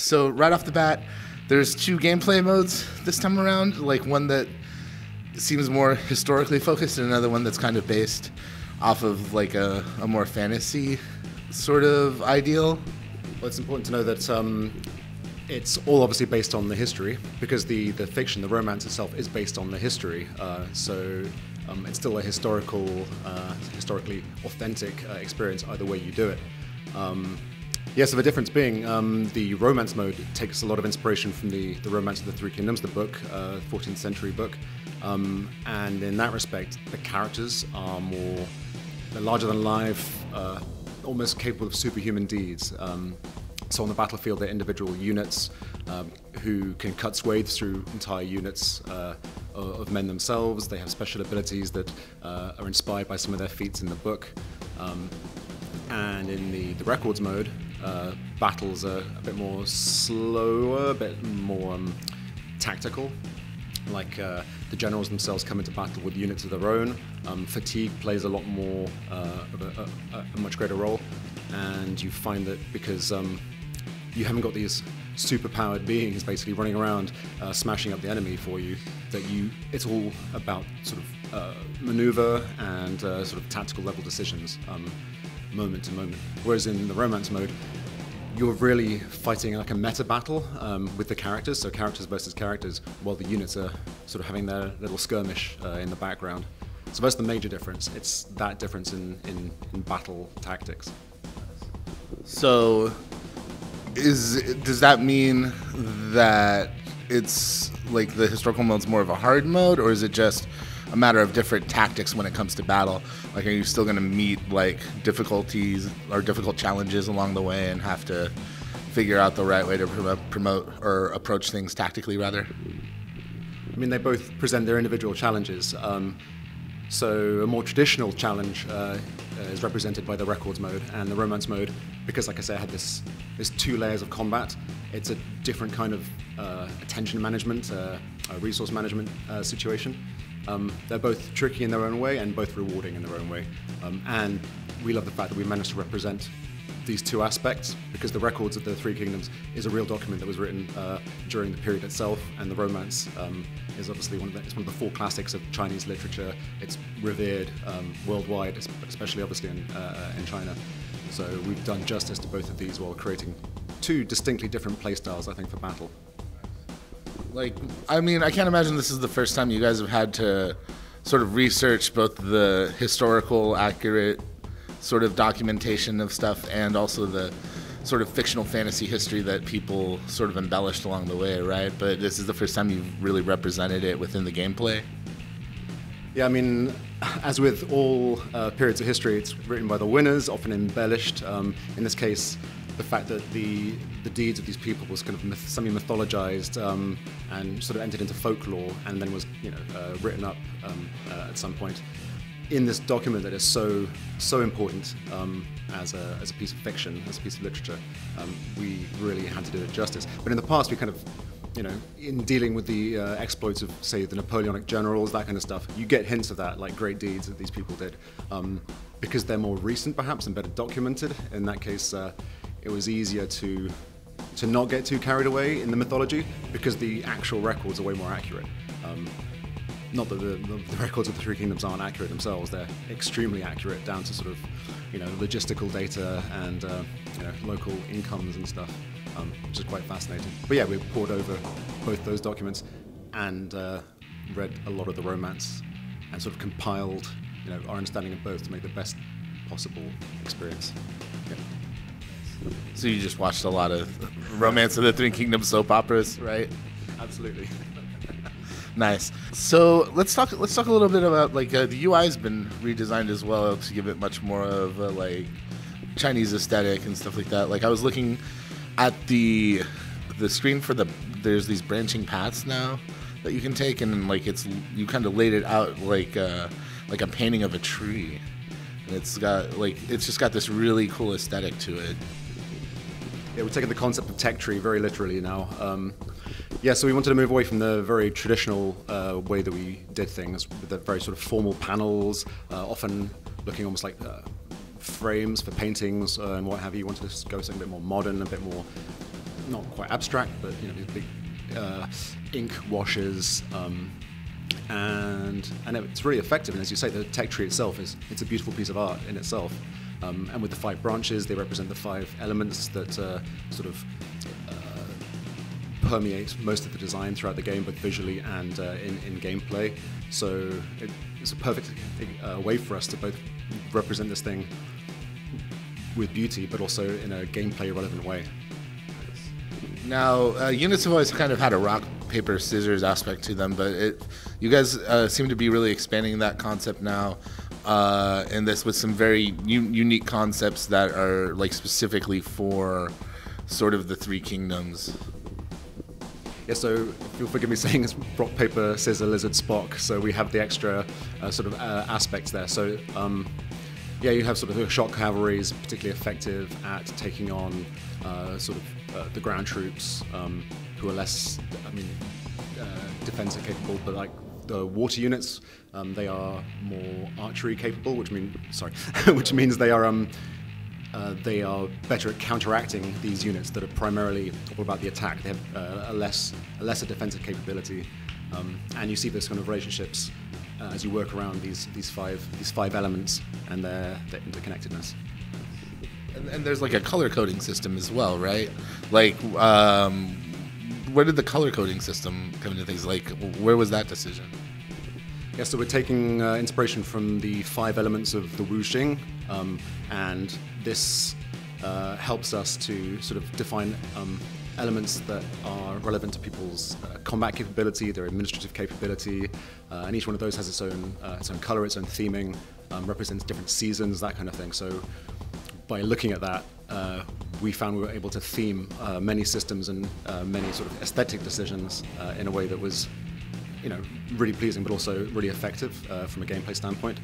So right off the bat, there's two gameplay modes this time around, like one that seems more historically focused and another one that's kind of based off of like a more fantasy sort of ideal. Well, it's important to know that it's all obviously based on the history, because the fiction, the romance itself, is based on the history. So it's still a historically authentic experience either way you do it. So the difference being the romance mode takes a lot of inspiration from the Romance of the Three Kingdoms, the book, 14th century book. And in that respect, the characters are they're larger than life, almost capable of superhuman deeds. So on the battlefield, they're individual units who can cut swathes through entire units of men themselves. They have special abilities that are inspired by some of their feats in the book. And in the records mode, battles are a bit more slower, a bit more tactical. Like the generals themselves come into battle with units of their own. Fatigue plays a lot more of a much greater role, and you find that because you haven't got these superpowered beings basically running around smashing up the enemy for you, that it's all about sort of maneuver and sort of tactical level decisions, moment to moment. Whereas in the romance mode, you're really fighting like a meta battle with the characters, so characters versus characters, while the units are sort of having their little skirmish in the background. So that's the major difference. It's that difference in battle tactics. So does that mean that it's like the historical mode's more of a hard mode, or is it just a matter of different tactics when it comes to battle? Like, are you still going to meet like difficulties or difficult challenges along the way and have to figure out the right way to promote or approach things tactically, rather? I mean, they both present their individual challenges. So a more traditional challenge is represented by the records mode, and the romance mode, because like I said, I had this two layers of combat. It's a different kind of attention management, resource management situation. They're both tricky in their own way and both rewarding in their own way. And we love the fact that we managed to represent these two aspects, because the Records of the Three Kingdoms is a real document that was written during the period itself, and the romance is obviously one of the four classics of Chinese literature. It's revered worldwide, especially obviously in China. So we've done justice to both of these while creating two distinctly different play styles, I think, for battle. Like, I mean, I can't imagine this is the first time you guys have had to sort of research both the historical, accurate sort of documentation of stuff and also the sort of fictional fantasy history that people sort of embellished along the way, right? But this is the first time you've really represented it within the gameplay. Yeah, I mean, as with all periods of history, it's written by the winners, often embellished. In this case, the fact that the deeds of these people was kind of semi-mythologized and sort of entered into folklore, and then was written up at some point in this document that is so important as a piece of fiction, as a piece of literature. We really had to do it justice. But in the past, we kind of, in dealing with the exploits of, say, the Napoleonic generals, that kind of stuff, you get hints of that, like great deeds that these people did. Because they're more recent, perhaps, and better documented. In that case, it was easier to not get too carried away in the mythology, because the actual records are way more accurate. Not that the records of the Three Kingdoms aren't accurate themselves; they're extremely accurate down to sort of, logistical data and local incomes and stuff, which is quite fascinating. But yeah, we poured over both those documents and read a lot of the romance and sort of compiled, our understanding of both to make the best possible experience. Yeah. So you just watched a lot of Romance of the Three Kingdoms soap operas, right? Absolutely. Nice. So let's talk a little bit about the UI's been redesigned as well to give it much more of a Chinese aesthetic and stuff like that. Like, I was looking at the screen for there's these branching paths now that you can take, and you kind of laid it out like a painting of a tree, and it's just got this really cool aesthetic to it. Yeah, we're taking the concept of tech tree very literally now. So we wanted to move away from the very traditional way that we did things, with the very sort of formal panels, often looking almost like frames for paintings and what have you. We wanted to go something a bit more modern, a bit more not quite abstract, but these big ink washes. And it's really effective. And as you say, the tech tree itself it's a beautiful piece of art in itself. And with the 5 branches, they represent the 5 elements that sort of permeate most of the design throughout the game, both visually and in gameplay. So it's a perfect way for us to both represent this thing with beauty, but also in a gameplay relevant way. Now, units have always kind of had a rock, paper, scissors aspect to them, but you guys seem to be really expanding that concept now, and this with some very unique concepts that are like specifically for sort of the 3 kingdoms. Yeah, so if you'll forgive me saying it's rock, paper, scissor, lizard, Spock, so we have the extra sort of aspects there. So yeah, you have sort of the shock cavalry is particularly effective at taking on sort of the ground troops who are less, defensive capable, but like the water units, they are more archery capable, which means they are better at counteracting these units that are primarily all about the attack. They have a lesser defensive capability, and you see those kind of relationships as you work around these five elements and their interconnectedness. And there's like a color coding system as well, right? Like, where did the color coding system come into things? Like, where was that decision? Yeah, so we're taking inspiration from the 5 elements of the wuxing, and this helps us to sort of define elements that are relevant to people's combat capability, their administrative capability, and each one of those has its own color, its own theming, represents different seasons, that kind of thing. So by looking at that, we found we were able to theme many systems and many sort of aesthetic decisions in a way that was really pleasing, but also really effective from a gameplay standpoint.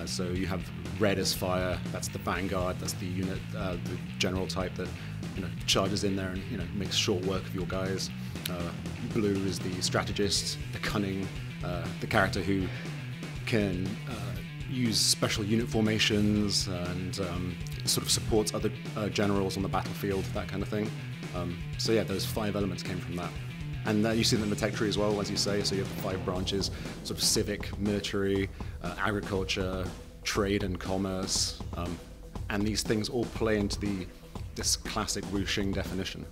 So you have red as fire, that's the vanguard, that's the unit, the general type that charges in there and makes short work of your guys. Blue is the strategist, the cunning, the character who can use special unit formations and sort of supports other generals on the battlefield, that kind of thing. So yeah, those 5 elements came from that. And you see them in the tech tree as well, as you say. So you have the 5 branches, sort of civic, military, agriculture, trade and commerce. And these things all play into this classic wuxing definition.